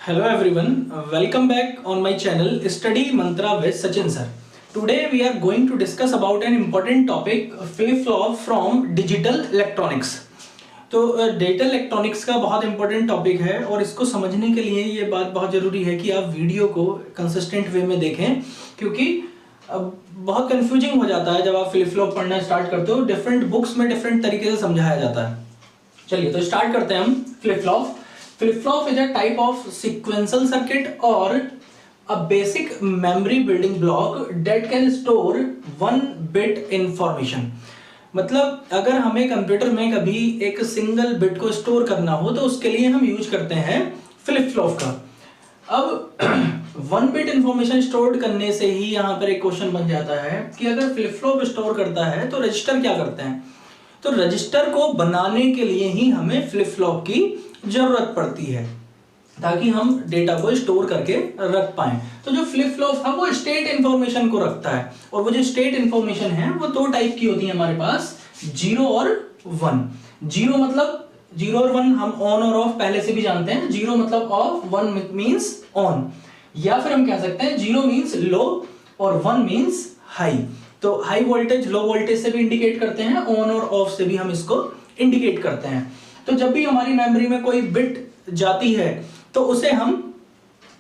Hello everyone, welcome back on my channel Study Mantra with Sachin sir. Today we are going to discuss about an important topic flip-flop from digital electronics. तो digital electronics का बहुत important topic है और इसको समझने के लिए ये बात बहुत ज़रूरी है कि आप वीडियो को कंसिस्टेंट वे में देखें, क्योंकि बहुत कंफ्यूजिंग हो जाता है जब आप फ्लिप फ्लॉप पढ़ना स्टार्ट करते हो। डिफरेंट बुक्स में डिफरेंट तरीके से समझाया जाता है। चलिए तो स्टार्ट करते हैं हम। Flip flop Flip-flop is a type of sequential circuit or a basic memory building block that can store one bit information. मतलब अगर हमें कंप्यूटर में कभी एक सिंगल बिट को स्टोर करना हो तो उसके लिए हम यूज करते हैं फ्लिप फ्लॉप का। अब वन बिट इंफॉर्मेशन स्टोर करने से ही यहाँ पर एक क्वेश्चन बन जाता है कि अगर फ्लिप फ्लॉप स्टोर करता है तो रजिस्टर क्या करते हैं। तो रजिस्टर को बनाने के लिए ही हमें फ्लिप फ्लॉप की जरूरत पड़ती है ताकि हम डेटा को स्टोर करके रख पाएं। तो जो फ्लिप फ्लॉप है वो स्टेट इंफॉर्मेशन को रखता है, और वो जो स्टेट इंफॉर्मेशन है वो दो टाइप की होती है हमारे पास, 0 और 1। 0 मतलब 0 और 1 हम ऑन और ऑफ पहले से भी जानते हैं। 0 मतलब ऑफ, 1 मींस ऑन, या फिर हम कह सकते हैं 0 मींस लो और 1 मींस हाई। तो हाई वोल्टेज लो वोल्टेज से भी इंडिकेट करते हैं, ऑन और ऑफ से भी हम इसको इंडिकेट करते हैं। तो जब भी हमारी मेमोरी में कोई बिट जाती है तो उसे हम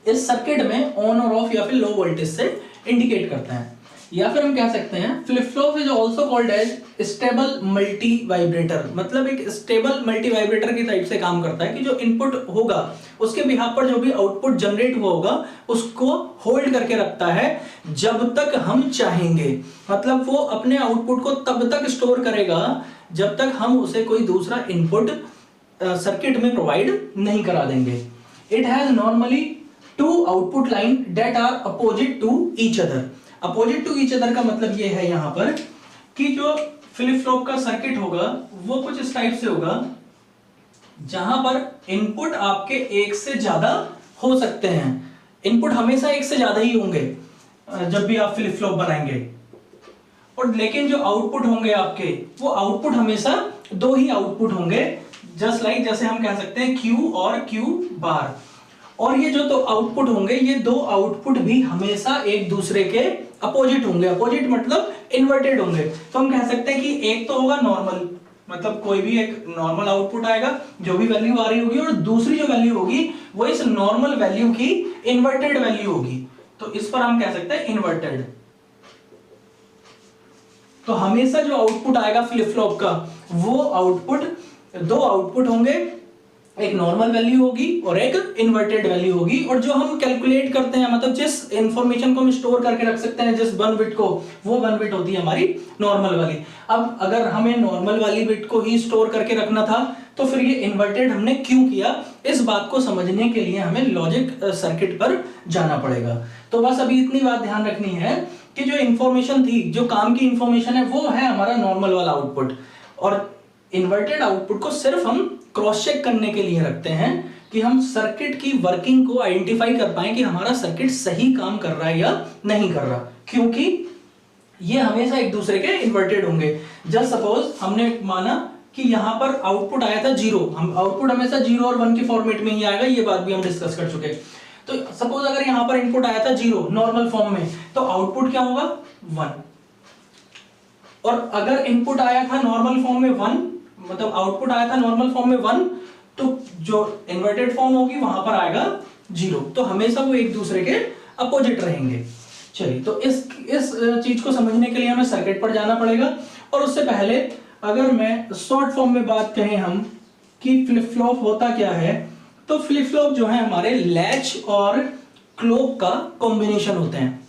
इस सर्किट में ऑन और ऑफ या फिर लो वोल्टेज से इंडिकेट करते हैं। या फिर हम कह सकते हैं flip flop is also called as stable multi vibrator. मतलब एक स्टेबल मल्टी वाइब्रेटर की टाइप से काम करता है कि जो इनपुट होगा उसके बिहाफ पर जो भी आउटपुट जनरेट हुआ होगा उसको होल्ड करके रखता है जब तक हम चाहेंगे। मतलब वो अपने आउटपुट को तब तक स्टोर करेगा जब तक हम उसे कोई दूसरा इनपुट सर्किट में प्रोवाइड नहीं करा देंगे। It has normally two output line that are opposite to each other. Opposite to each other का मतलब ये है यहाँ पर कि जो फ्लिप फ्लॉप का सर्किट होगा वो कुछ इस टाइप से होगा जहां पर इनपुट आपके एक से ज्यादा हो सकते हैं। इनपुट हमेशा एक से ज्यादा ही होंगे जब भी आप फ्लिप फ्लॉप बनाएंगे, और लेकिन जो आउटपुट होंगे आपके वो आउटपुट हमेशा दो ही आउटपुट होंगे। जस्ट लाइक जैसे हम कह सकते हैं Q और Q बार। और ये जो दो आउटपुट होंगे ये दो आउटपुट भी हमेशा एक दूसरे के अपोजिट होंगे। अपोजिट मतलब इन्वर्टेड होंगे। तो हम कह सकते हैं कि एक तो होगा नॉर्मल, मतलब कोई भी एक नॉर्मल आउटपुट आएगा जो भी वैल्यू आ रही होगी, और दूसरी जो वैल्यू होगी वो इस नॉर्मल वैल्यू की इन्वर्टेड वैल्यू होगी। तो इस पर हम कह सकते हैं इन्वर्टेड। तो हमेशा जो आउटपुट आएगा फ्लिप फ्लॉप का वो आउटपुट, दो आउटपुट होंगे, एक नॉर्मल वैल्यू होगी और एक इन्वर्टेड वैल्यू होगी। और जो हम कैलकुलेट करते हैं, मतलब जिस इंफॉर्मेशन को हम स्टोर करके रख सकते हैं जिस 1 बिट को, वो 1 बिट होती है हमारी नॉर्मल वाली। अब अगर हमें नॉर्मल वाली बिट को ही स्टोर करके रखना था तो फिर ये इन्वर्टेड हमने क्यों किया, इस बात को समझने के लिए हमें लॉजिक सर्किट पर जाना पड़ेगा। तो बस अभी इतनी बात ध्यान रखनी है कि जो इंफॉर्मेशन थी, जो काम की इंफॉर्मेशन है, वो है हमारा नॉर्मल वाला आउटपुट, और इन्वर्टेड आउटपुट को सिर्फ हम क्रॉस चेक करने के लिए रखते हैं कि हम सर्किट की वर्किंग को आइडेंटिफाई कर पाए कि हमारा सर्किट सही काम कर रहा है या नहीं कर रहा, क्योंकि ये हमेशा एक दूसरे के इन्वर्टेड होंगे। जस्ट सपोज हमने माना कि यहां पर आउटपुट आया था 0, हम आउटपुट हमेशा 0 और 1 के फॉर्मेट में ही आएगा, ये बात भी हम डिस्कस कर चुके। तो सपोज अगर यहां पर इनपुट आया था 0 नॉर्मल फॉर्म में, तो आउटपुट क्या होगा 1। और अगर इनपुट आया था नॉर्मल फॉर्म में 1, मतलब आउटपुट आया था नॉर्मल फॉर्म में 1, तो जो इन्वर्टेड फॉर्म होगी वहां पर आएगा 0। तो हमेशा वो एक दूसरे के अपोजिट रहेंगे। चलिए तो इस चीज को समझने के लिए हमें सर्किट पर जाना पड़ेगा। और उससे पहले अगर मैं शॉर्ट फॉर्म में बात करें हम कि फ्लिप फ्लॉप होता क्या है, तो फ्लिप फ्लॉप जो है हमारे लैच और क्लॉक का कॉम्बिनेशन होते हैं।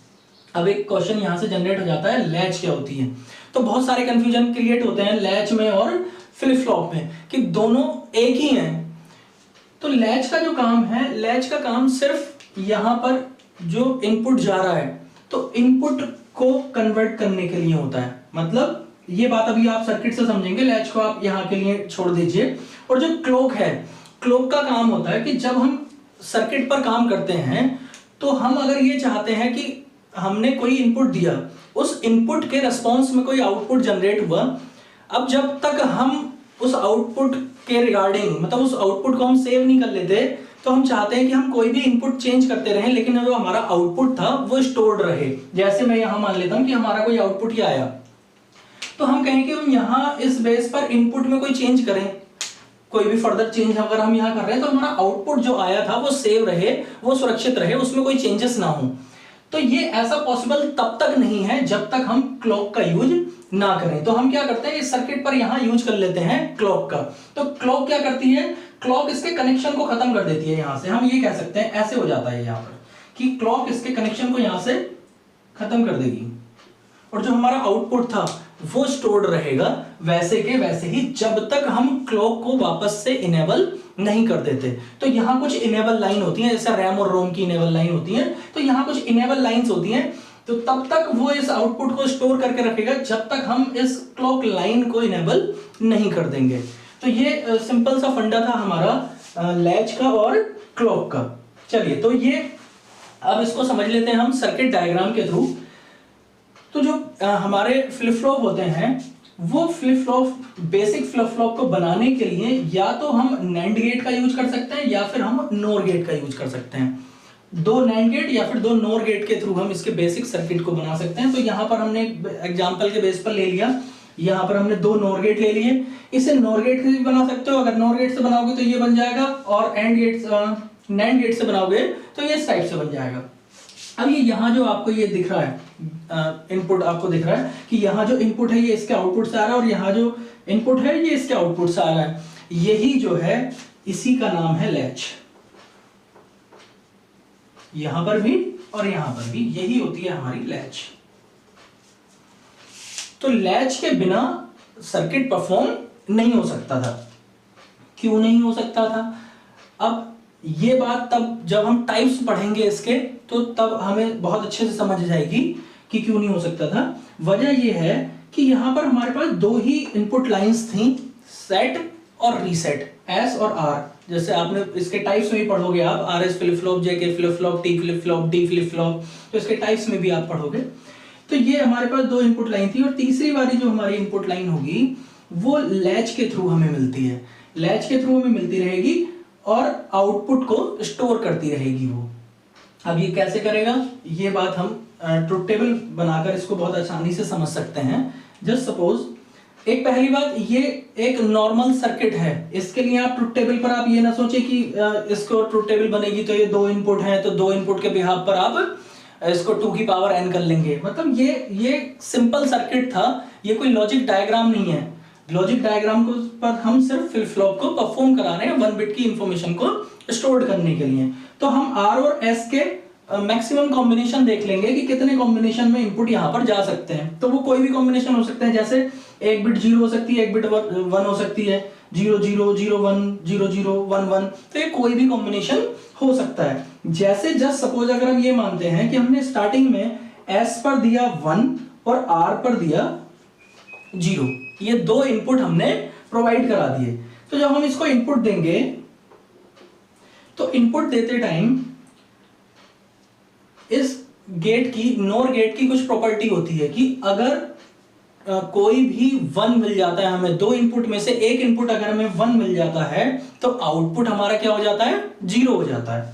अब एक क्वेश्चन यहां से जनरेट हो जाता है, लैच क्या होती है। तो बहुत सारे कंफ्यूजन क्रिएट होते हैं लैच में और फ्लिप फ्लॉप में कि दोनों एक ही हैं। तो लैच का जो काम है, लैच का काम सिर्फ यहां पर जो इनपुट जा रहा है तो इनपुट को कन्वर्ट करने के लिए होता है। मतलब ये बात अभी आप सर्किट से समझेंगे, लैच को आप यहां के लिए छोड़ दीजिए। और जो क्लॉक है, क्लॉक का काम होता है कि जब हम सर्किट पर काम करते हैं तो हम अगर ये चाहते हैं कि हमने कोई इनपुट दिया, उस इनपुट के रिस्पॉन्स में कोई आउटपुट जनरेट हुआ, अब जब तक हम उस आउटपुट के रिगार्डिंग, मतलब उस आउटपुट को हम सेव नहीं कर लेते तो हम चाहते हैं कि हम कोई भी इनपुट चेंज करते रहें लेकिन जो हमारा आउटपुट था वो स्टोर्ड रहे। जैसे मैं यहां मान लेता हूं कि हमारा कोई आउटपुट ही आया, तो हम कहें कि हम यहां इस बेस पर इनपुट में कोई चेंज करें, कोई भी फर्दर चेंज अगर हम यहां कर रहे हैं तो हमारा आउटपुट जो आया था वो सेव रहे, वो सुरक्षित रहे, उसमें कोई चेंजेस ना हो। तो ये ऐसा पॉसिबल तब तक नहीं है जब तक हम क्लॉक का यूज ना करें। तो हम क्या करते हैं, इस सर्किट पर यहां यूज कर लेते हैं क्लॉक का। तो क्लॉक क्या करती है, क्लॉक इसके कनेक्शन को खत्म कर देती है। यहां से हम ये कह सकते हैं, ऐसे हो जाता है यहां पर कि क्लॉक इसके कनेक्शन को यहां से खत्म कर देगी और जो हमारा आउटपुट था वो स्टोर्ड रहेगा वैसे के वैसे ही, जब तक हम क्लॉक को वापस से इनेबल नहीं कर देते। तो यहां कुछ इनेबल लाइन होती है, जैसे रैम और रोम की इनेबल लाइन होती है, तो यहां कुछ इनेबल लाइंस होती हैं। तो तब तक वो इस आउटपुट को स्टोर करके रखेगा जब तक हम इस क्लॉक लाइन को इनेबल नहीं कर देंगे। तो ये सिंपल सा फंडा था हमारा लैच का और क्लॉक का। चलिए, तो ये अब इसको समझ लेते हैं हम सर्किट डायग्राम के थ्रू। तो जो हमारे फ्लिप फ्लॉप होते हैं वो flip flop, basic flip flop को बनाने के लिए या तो हम नैंड गेट का यूज कर सकते हैं या फिर हम नोर गेट का यूज कर सकते हैं। दो नैंड गेट या फिर दो नोर गेट के थ्रू हम इसके बेसिक सर्किट को बना सकते हैं। तो यहां पर हमने एग्जांपल के बेस पर ले लिया, यहां पर हमने दो नोर गेट ले लिए। इसे नोर गेट से भी बना सकते हो, अगर नोर गेट से बनाओगे तो ये बन जाएगा, और एंड गेट नैंड गेट से बनाओगे तो ये इस टाइप से बन जाएगा। अब ये यहां जो आपको ये दिख रहा है इनपुट, आपको दिख रहा है कि यहां जो इनपुट है ये इसके आउटपुट से आ रहा है और यहां जो इनपुट है ये इसके आउटपुट से आ रहा है। यही जो है इसी का नाम है लैच। यहां पर भी और यहां पर भी यही होती है हमारी लैच। तो लैच के बिना सर्किट परफॉर्म नहीं हो सकता था। क्यों नहीं हो सकता था? अब ये बात तब जब हम टाइप्स पढ़ेंगे इसके तो तब हमें बहुत अच्छे से समझ जाएगी कि क्यों नहीं हो सकता था। वजह ये है कि यहां पर हमारे पास दो ही इनपुट लाइंस थी, सेट और रीसेट, एस और आर। जैसे आपने इसके टाइप्स में भी पढ़ोगे आप, आर एस फ्लिप फ्लॉप, जे के flip flop, T flip flop, D flip flop, तो इसके टाइप्स में भी आप पढ़ोगे। तो ये हमारे पास दो इनपुट लाइन थी और तीसरी वाली जो हमारी इनपुट लाइन होगी वो लैच के थ्रू हमें मिलती है, लैच के थ्रू हमें मिलती रहेगी और आउटपुट को स्टोर करती रहेगी वो। अब ये कैसे करेगा, ये बात हम ट्रुथ टेबल बनाकर इसको बहुत आसानी से समझ सकते हैं। जस्ट सपोज, एक पहली बात, ये एक नॉर्मल सर्किट है, इसके लिए आप ट्रुथ टेबल पर आप ये ना सोचे कि इसको ट्रुथ टेबल बनेगी तो ये दो इनपुट हैं तो दो इनपुट के बिहाफ पर आप इसको 2 की पावर n कर लेंगे। मतलब ये सिंपल सर्किट था, ये कोई लॉजिक डायग्राम नहीं है। लॉजिक डायग्राम को पर हम सिर्फ फ्लिप फ्लॉप को परफॉर्म करा रहे हैं 1 बिट की इंफॉर्मेशन को स्टोर करने के लिए। तो हम R और S के मैक्सिमम कॉम्बिनेशन देख लेंगे कि कितने कॉम्बिनेशन में इनपुट यहां पर जा सकते हैं। तो वो कोई भी कॉम्बिनेशन हो सकते हैं, जैसे एक बिट 0 हो सकती है, एक बिट 1 हो सकती है, 0 0 0 1 0 0 1 1, तो ये कोई भी कॉम्बिनेशन हो सकता है। जैसे जस्ट सपोज अगर हम ये मानते हैं कि हमने स्टार्टिंग में S पर दिया 1 और R पर दिया 0, ये दो इनपुट हमने प्रोवाइड करा दिए। तो जब हम इसको इनपुट देंगे तो इनपुट देते टाइम इस गेट की, नोर गेट की कुछ प्रॉपर्टी होती है कि अगर कोई भी 1 मिल जाता है हमें, दो इनपुट में से एक इनपुट अगर हमें 1 मिल जाता है तो आउटपुट हमारा क्या हो जाता है, 0 हो जाता है।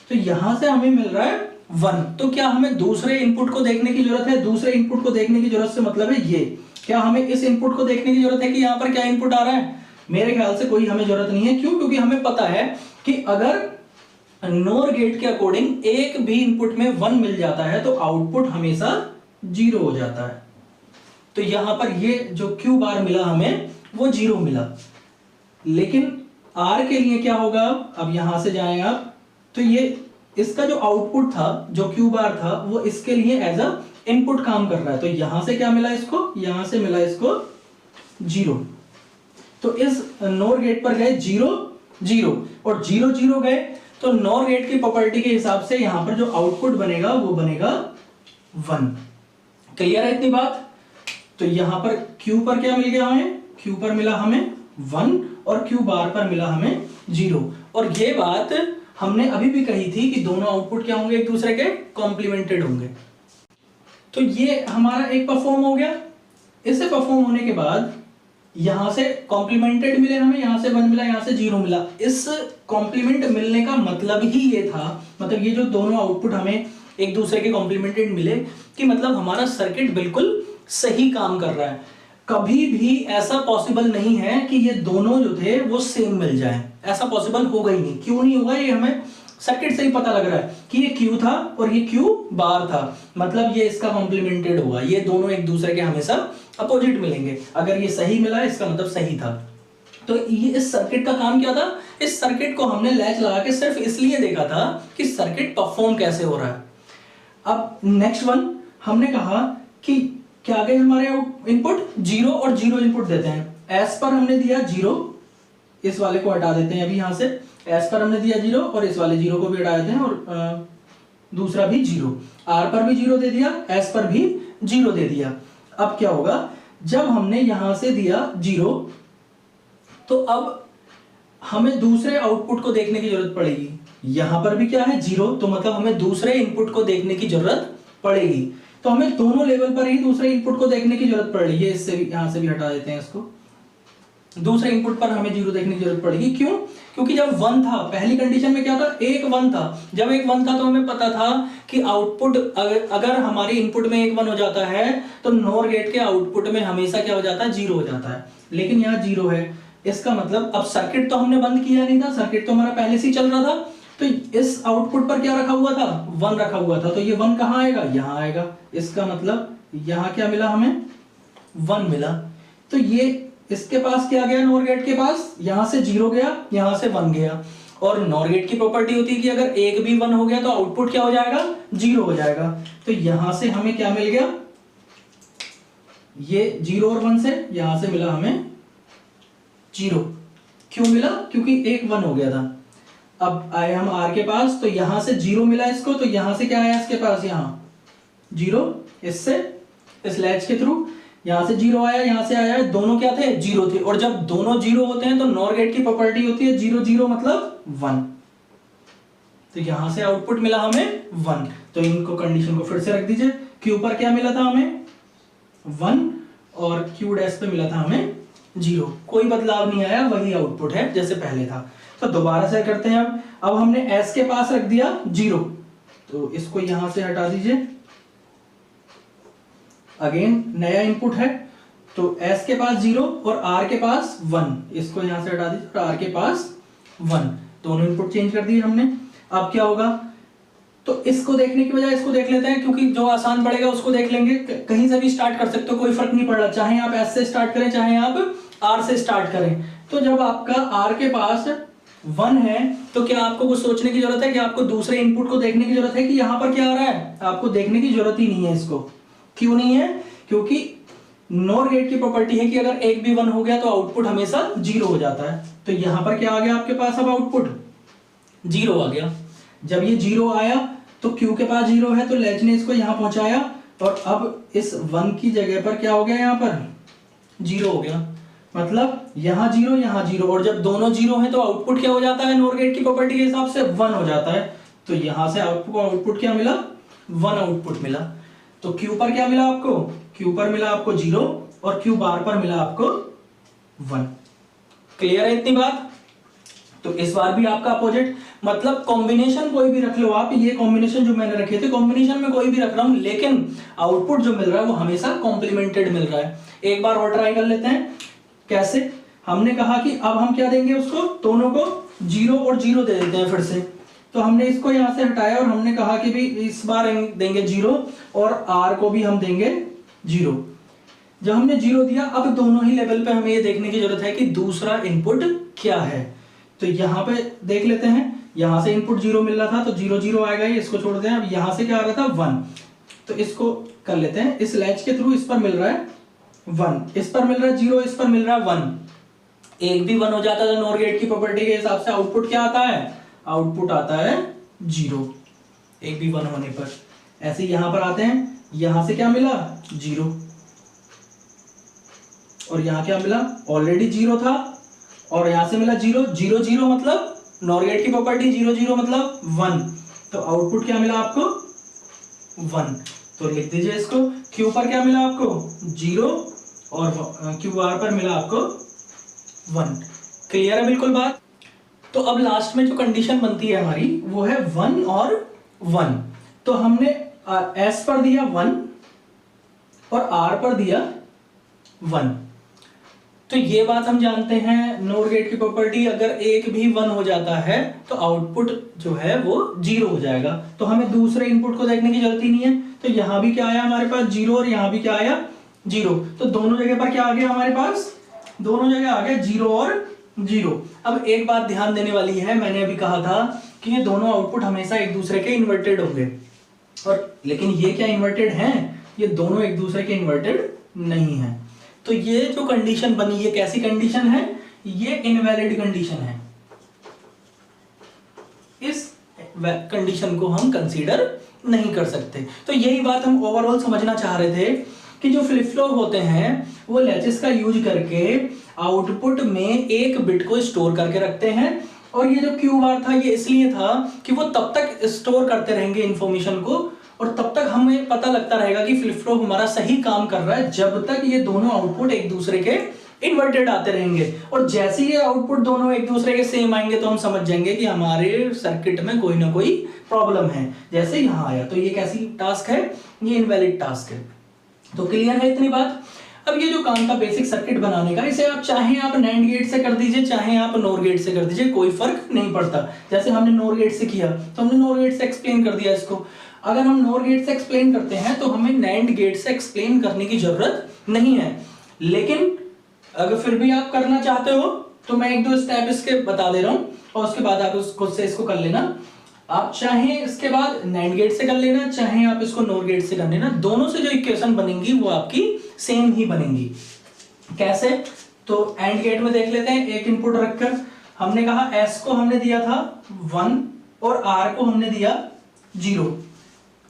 तो यहां से हमें मिल रहा है 1, तो क्या हमें दूसरे इनपुट को देखने की जरूरत है? दूसरे इनपुट को देखने की जरूरत से मतलब है ये, क्या हमें इस इनपुट को देखने की जरूरत है कि यहां पर क्या इनपुट आ रहा है? मेरे ख्याल से कोई हमें जरूरत नहीं है। क्यों? क्योंकि हमें पता है कि अगर नोर गेट के अकॉर्डिंग एक भी इनपुट में 1 मिल जाता है तो आउटपुट हमेशा 0 हो जाता है। तो यहां पर ये जो क्यू बार मिला हमें वो 0 मिला, लेकिन आर के लिए क्या होगा? अब यहां से जाएं आप, तो ये इसका जो आउटपुट था, जो क्यू बार था, वो इसके लिए एज अ इनपुट काम कर रहा है। तो यहां से क्या मिला इसको? यहां से मिला इसको 0। तो इस नोर गेट पर गए 0 0 और 0 0 गए, तो नोर गेट की प्रॉपर्टी के हिसाब से यहां पर जो आउटपुट बनेगा वो बनेगा 1। क्लियर है इतनी बात? तो यहां पर Q पर क्या मिल गया हमें? Q पर मिला हमें 1 और Q बार पर मिला हमें 0। और ये बात हमने अभी भी कही थी कि दोनों आउटपुट क्या होंगे, एक दूसरे के कॉम्प्लीमेंटेड होंगे। तो ये हमारा एक परफॉर्म हो गया। इसे परफॉर्म होने के बाद यहाँ से कॉम्प्लीमेंटेड मिले हमें, यहाँ से 1 मिला, यहाँ से 0 मिला। इस कॉम्प्लीमेंट मिलने का मतलब ही ये था, मतलब ये जो दोनों आउटपुट हमें एक दूसरे के कॉम्प्लीमेंटेड मिले कि मतलब हमारा सर्किट बिल्कुल सही काम कर रहा है। कभी भी ऐसा पॉसिबल नहीं है कि ये दोनों जो थे वो सेम मिल जाए, ऐसा पॉसिबल होगा ही नहीं। क्यों नहीं होगा? ये हमें सर्किट से ही पता लग रहा है कि ये Q था और ये Q बार था, मतलब ये इसका कॉम्प्लीमेंटेड हुआ। ये दोनों एक दूसरे के हमेशा अपोजिट मिलेंगे। अगर ये सही मिला इसका मतलब सही था। तो ये इस सर्किट का काम क्या था? इस सर्किट को हमने लैच लगा के सिर्फ इसलिए देखा था कि सर्किट परफॉर्म कैसे हो रहा है। अब नेक्स्ट वन हमने कहा कि क्या गए हमारे इनपुट 0 और 0 इनपुट देते हैं। एस पर हमने दिया 0, इस वाले को हटा देते हैं अभी यहां से। एस पर हमने दिया 0 और इस वाले 0 को भी हटा देते हैं और दूसरा भी 0। आर पर भी 0 दे दिया, एस पर भी 0 दे दिया। अब क्या होगा? जब हमने यहां से दिया 0 तो अब हमें दूसरे आउटपुट को देखने की जरूरत पड़ेगी। यहां पर भी क्या है? 0, तो मतलब हमें दूसरे इनपुट को देखने की जरूरत पड़ेगी। तो हमें दोनों लेवल पर ही दूसरे इनपुट को देखने की जरूरत पड़ रही है। इससे भी यहां से भी हटा देते हैं इसको। दूसरे इनपुट पर हमें 0 देखने की जरूरत पड़ेगी। क्यों? क्योंकि जब 1 था, पहली कंडीशन में क्या था? एक 1 था। जब एक 1 था तो हमें पता था कि आउटपुट अगर हमारे इनपुट में एक 1 हो जाता है तो नॉर गेट के आउटपुट में हमेशा क्या हो जाता है? 0 हो जाता है। लेकिन यहाँ 0 है, इसका मतलब अब सर्किट तो हमने बंद किया नहीं था, सर्किट तो हमारा पहले से ही चल रहा था। तो इस आउटपुट पर क्या रखा हुआ था? 1 रखा हुआ था। तो ये 1 कहाँ आएगा? यहाँ आएगा। इसका मतलब यहाँ क्या मिला हमें? 1 मिला। तो ये इसके पास क्या गया? नॉर गेट के पास यहां से 0 गया, यहां से 1 गया। और नॉर गेट की प्रॉपर्टी होती है कि अगर एक भी 1 हो गया तो आउटपुट क्या हो जाएगा? 0 हो जाएगा। तो यहां से हमें क्या मिल गया? ये 0 और 1 से यहां से मिला हमें 0। क्यों मिला? क्योंकि एक 1 हो गया था। अब आए हम आर के पास, तो यहां से 0 मिला इसको, तो यहां से क्या आया इसके पास? यहां 0, इससे इस लैच के थ्रू यहां से 0 आया, यहां से आया। दोनों क्या थे? 0 थे। और जब दोनों 0 होते हैं तो नॉर गेट की प्रॉपर्टी होती है 0 0 मतलब 1। तो यहां से आउटपुट मिला हमें 1। तो इनको कंडीशन को फिर से रख दीजिए। क्यू पर क्या मिला था हमें? 1 और क्यू डैश पे मिला था हमें 0। कोई बदलाव नहीं आया, वही आउटपुट है जैसे पहले था। तो दोबारा से करते हैं। अब हमने एस के पास रख दिया 0, तो इसको यहां से हटा दीजिए। अगेन नया इनपुट है, तो एस के पास 0 और आर के पास 1, इसको यहां से हटा दीजिए। और आर के पास 1, दोनों इनपुट चेंज कर दिए हमने। अब क्या होगा? तो इसको देखने की बजाय इसको देख लेते हैं, क्योंकि जो आसान पड़ेगा उसको देख लेंगे। कहीं से भी स्टार्ट कर सकते हो, कोई फर्क नहीं पड़ रहा। चाहे आप एस से स्टार्ट करें, चाहे आप आर से स्टार्ट करें। तो जब आपका आर के पास 1 है तो क्या आपको कुछ सोचने की जरूरत है कि आपको दूसरे इनपुट को देखने की जरूरत है कि यहां पर क्या आ रहा है? आपको देखने की जरूरत ही नहीं है इसको। क्यों नहीं है? क्योंकि नॉर गेट की प्रॉपर्टी है कि अगर एक भी 1 हो गया तो आउटपुट हमेशा 0 हो जाता है। तो यहां पर क्या आ गया आपके पास? अब आउटपुट 0 आ गया। जब ये 0 आया तो Q के पास 0 है, तो लैच ने इसको यहां पहुंचाया और अब इस 1 की जगह पर क्या हो गया? यहां पर 0 हो गया। मतलब यहां 0 यहां 0, और जब दोनों 0 हैं तो आउटपुट क्या हो जाता है? नॉर गेट की प्रॉपर्टी के हिसाब से 1 हो जाता है। तो यहां से आपको आउटपुट क्या मिला? 1 आउटपुट मिला। तो Q पर क्या मिला आपको? Q पर मिला आपको 0 और Q बार पर मिला आपको 1। क्लियर है इतनी बात? तो इस बार भी आपका अपोजिट, मतलब कॉम्बिनेशन कोई भी रख लो आप। ये कॉम्बिनेशन जो मैंने रखे थे, कॉम्बिनेशन में कोई भी रख रहा हूं, लेकिन आउटपुट जो मिल रहा है वो हमेशा कॉम्प्लीमेंटेड मिल रहा है। एक बार और ट्राई कर लेते हैं। कैसे? हमने कहा कि अब हम क्या देंगे उसको? दोनों को 0 और 0 दे देते हैं फिर से। तो हमने इसको यहां से हटाया और हमने कहा कि भी इस बार देंगे 0 और आर को भी हम देंगे 0। जब हमने 0 दिया, अब दोनों ही लेवल पे हमें ये देखने की जरूरत है कि दूसरा इनपुट क्या है। तो यहां पे देख लेते हैं। यहां से इनपुट 0 मिल रहा था तो 0 0 आएगा, इसको छोड़ दें। अब यहां से क्या आ रहा था? 1। तो इसको कर लेते हैं। इस लैच के थ्रू इस पर मिल रहा है 1, इस पर मिल रहा है 0, इस पर मिल रहा है 1। एक भी 1 हो जाता है तो नॉर गेट की प्रॉपर्टी के हिसाब से आउटपुट क्या आता है? आउटपुट आता है 0, एक भी 1 होने पर। ऐसे यहां पर आते हैं। यहां से क्या मिला? 0 और यहां क्या मिला? ऑलरेडी 0 था और यहां से मिला 0 0 0 मतलब नॉर गेट की प्रॉपर्टी 0 0 मतलब 1। तो आउटपुट क्या मिला आपको? 1। तो लिख दीजिए इसको। Q पर क्या मिला आपको? 0 और क्यू आर पर मिला आपको 1। क्लियर है बिल्कुल बात। तो अब लास्ट में जो कंडीशन बनती है हमारी वो है 1 और 1। तो हमने एस पर दिया 1 और आर पर दिया 1। तो ये बात हम जानते हैं नोर गेट की प्रॉपर्टी, अगर एक भी 1 हो जाता है तो आउटपुट जो है वो 0 हो जाएगा। तो हमें दूसरे इनपुट को देखने की जरूरत ही नहीं है। तो यहां भी क्या आया हमारे पास 0 और यहां भी क्या आया 0। तो दोनों जगह पर क्या आ गया हमारे पास, दोनों जगह आ गया 0 और 0। अब एक बात ध्यान देने वाली है, मैंने अभी कहा था कि ये दोनों आउटपुट हमेशा एक दूसरे के इन्वर्टेड होंगे, और लेकिन ये क्या इन्वर्टेड हैं, ये दोनों एक दूसरे के इन्वर्टेड नहीं है। तो ये जो कंडीशन बनी, ये कैसी कंडीशन है, ये इनवैलिड कंडीशन है। इस कंडीशन को हम कंसीडर नहीं कर सकते। तो यही बात हम ओवरऑल समझना चाह रहे थे कि जो फ्लिप फ्लॉप होते हैं वो लैचेस का यूज करके आउटपुट में एक बिट को स्टोर करके रखते हैं, और ये जो क्यू बार था ये इसलिए था कि वो तब तक स्टोर करते रहेंगे इंफॉर्मेशन को, और तब तक हमें पता लगता रहेगा कि फ्लिप फ्लॉप हमारा सही काम कर रहा है जब तक ये दोनों आउटपुट एक दूसरे के इन्वर्टेड आते रहेंगे। और जैसे ये आउटपुट दोनों एक दूसरे के सेम आएंगे तो हम समझ जाएंगे कि हमारे सर्किट में कोई ना कोई प्रॉब्लम है। जैसे यहां आया तो ये कैसी टास्क है, ये इनवैलिड टास्क है। तो क्लियर है इतनी बात। अब ये जो काम था बेसिक सर्किट बनाने का, इसे आप चाहे आप नैंड गेट से कर दीजिए चाहे आप नोर गेट से कर दीजिए, कोई फर्क नहीं पड़ता। जैसे हमने नोर गेट से किया तो हमने नोर गेट से एक्सप्लेन कर दिया इसको। अगर हम नोर गेट से एक्सप्लेन करते हैं तो हमें नैंड गेट से एक्सप्लेन करने की जरूरत नहीं है। लेकिन अगर फिर भी आप करना चाहते हो तो मैं एक दो स्टेप इसके बता दे रहा हूं, और उसके बाद आप खुद से इसको कर लेना। आप चाहे इसके बाद नैंड गेट से कर लेना, चाहे आप इसको नोर गेट से कर लेना, दोनों से जो इक्वेशन बनेंगी वो आपकी सेम ही बनेंगी। कैसे, तो एंड गेट में देख लेते हैं। एक इनपुट रखकर हमने कहा एस को हमने दिया था 1 और आर को हमने दिया 0।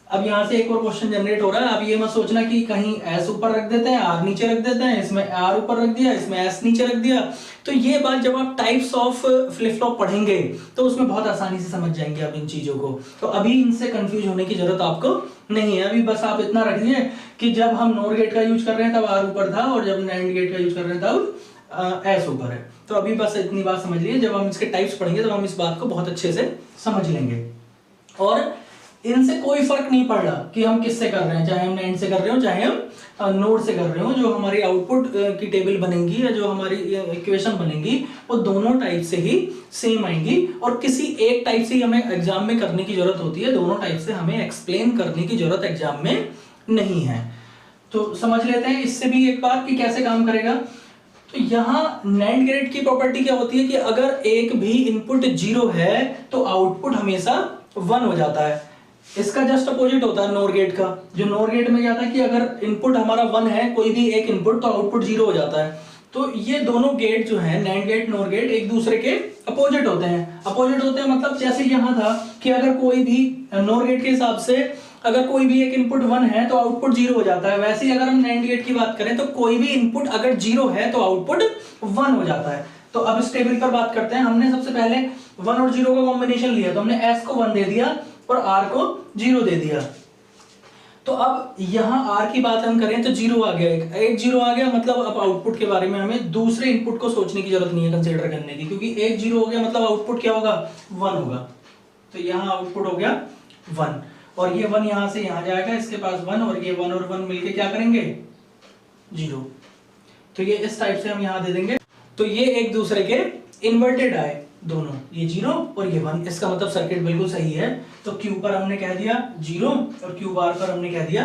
अब यहां से एक और क्वेश्चन जनरेट हो रहा है। अब ये मत सोचना कि कहीं एस ऊपर रख देते हैं आर नीचे रख देते हैं, इसमें आर ऊपर रख दिया इसमें एस नीचे रख दिया। तो ये बात जब आप टाइप्स ऑफ फ्लिप फ्लॉप पढ़ेंगे तो उसमें बहुत आसानी से समझ जाएंगे आप इन चीजों को। तो अभी इनसे कंफ्यूज होने की जरूरत आपको नहीं है। अभी बस आप इतना रखिए कि जब हम नोर गेट का यूज कर रहे हैं तब आर ऊपर था, और जब नैंड गेट का यूज कर रहे हैं तब एस ऊपर है। तो अभी बस इतनी बात समझ लीजिए, जब हम इसके टाइप्स पढ़ेंगे तो हम इस बात को बहुत अच्छे से समझ लेंगे। और इनसे कोई फर्क नहीं पड़ रहा कि हम किससे कर रहे हैं, चाहे हम नैंड से कर रहे हो चाहे हम नोड से कर रहे हो। जो हमारी आउटपुट की टेबल बनेंगी या जो हमारी इक्वेशन बनेंगी वो दोनों टाइप से ही सेम आएंगी, और किसी एक टाइप से ही हमें एग्जाम में करने की जरूरत होती है, दोनों टाइप से हमें एक्सप्लेन करने की जरूरत एग्जाम में नहीं है। तो समझ लेते हैं इससे भी एक बार कि कैसे काम करेगा। तो यहाँ नैंड गेट की प्रॉपर्टी क्या होती है कि अगर एक भी इनपुट 0 है तो आउटपुट हमेशा 1 हो जाता है। इसका जस्ट अपोजिट होता है नोर गेट का। जो नोर गेट में क्या था कि अगर इनपुट हमारा 1 है, कोई भी एक इनपुट, तो आउटपुट 0 हो जाता है। तो ये दोनों गेट जो है नैंड गेट नोर गेट एक दूसरे के अपोजिट होते हैं। अपोजिट होते हैं मतलब जैसे यहाँ था कि अगर कोई भी नोर गेट के हिसाब से अगर कोई भी एक इनपुट 1 है तो आउटपुट 0 हो जाता है, वैसे ही अगर हम नैंड गेट की बात करें तो कोई भी इनपुट अगर 0 है तो आउटपुट 1 हो जाता है। तो अब इस टेबल पर बात करते हैं। हमने सबसे पहले 1 और 0 का कॉम्बिनेशन लिया, तो हमने s को 1 दे दिया और r को 0 दे दिया। तो अब यहां r की बात हम करें तो 0 आ गया, एक 0 आ गया, मतलब अब आउटपुट के बारे में हमें दूसरे इनपुट को सोचने की जरूरत नहीं है कंसीडर करने की, क्योंकि एक 0 हो गया मतलब आउटपुट क्या होगा 1 होगा। तो यहां आउटपुट हो गया 1, और ये 1 यहां से यहां जाएगा, इसके पास 1 और ये 1 और 1 मिलके क्या करेंगे 0। तो ये इस टाइप से हम यहां दे देंगे। तो ये एक दूसरे के इन्वर्टेड आए दोनों, ये 0 और ये 1, इसका मतलब सर्किट बिल्कुल सही है। तो Q पर हमने कह दिया 0 और Q बार पर हमने कह दिया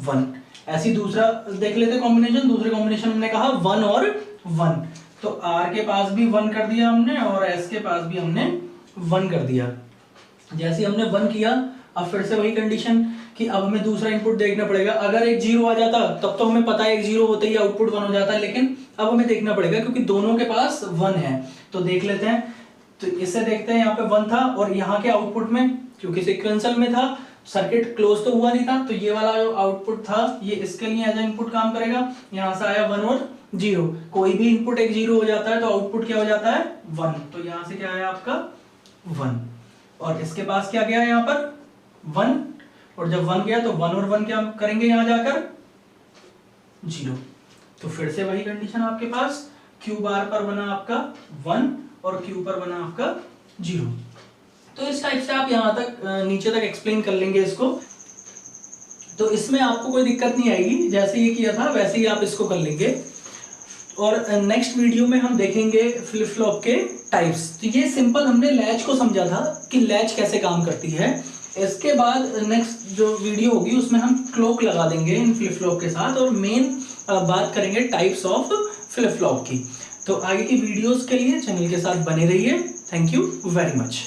1। ऐसी दूसरा देख लेते कॉम्बिनेशन। दूसरे कॉम्बिनेशन हमने कहा 1 और 1, तो R के पास भी 1 कर दिया हमने और S के पास भी हमने 1 कर दिया। जैसे हमने 1 किया, अब फिर से वही कंडीशन कि अब हमें दूसरा इनपुट देखना पड़ेगा। अगर एक 0 आ जाता तब तो हमें पता है एक 0 होते ही आउटपुट 1 हो जाता है, लेकिन अब हमें देखना पड़ेगा क्योंकि दोनों के पास 1 है। तो देख लेते हैं, तो इससे देखते हैं यहाँ पे 1 था और यहाँ के आउटपुट में क्योंकि सीक्वेंशियल में था, सर्किट क्लोज तो हुआ नहीं था, तो ये वाला जो आउटपुट था ये इसके लिए एज इनपुट काम करेगा। यहाँ से आया 1 और 0, कोई भी इनपुट एक 0 हो जाता है तो आउटपुट क्या हो जाता है 1। तो यहाँ से क्या आया आपका 1, और इसके पास क्या गया यहाँ पर 1, और जब 1 गया तो 1 और 1 क्या करेंगे यहाँ जाकर 0। तो फिर से वही कंडीशन आपके पास, क्यू बार पर बना आपका 1 और क्यू पर बना आपका 0। तो इस टाइप से आप यहाँ तक नीचे तक एक्सप्लेन कर लेंगे इसको, तो इसमें आपको कोई दिक्कत नहीं आएगी, जैसे ये किया था वैसे ही आप इसको कर लेंगे। और नेक्स्ट वीडियो में हम देखेंगे फ्लिप फ्लॉप के टाइप्स। तो ये सिंपल हमने लैच को समझा था कि लैच कैसे काम करती है। इसके बाद नेक्स्ट जो वीडियो होगी उसमें हम क्लॉक लगा देंगे इन फ्लिप फ्लॉप के साथ, और मेन बात करेंगे टाइप्स ऑफ फ्लिप फ्लॉप की। तो आगे की वीडियोस के लिए चैनल के साथ बने रहिए। Thank you very much.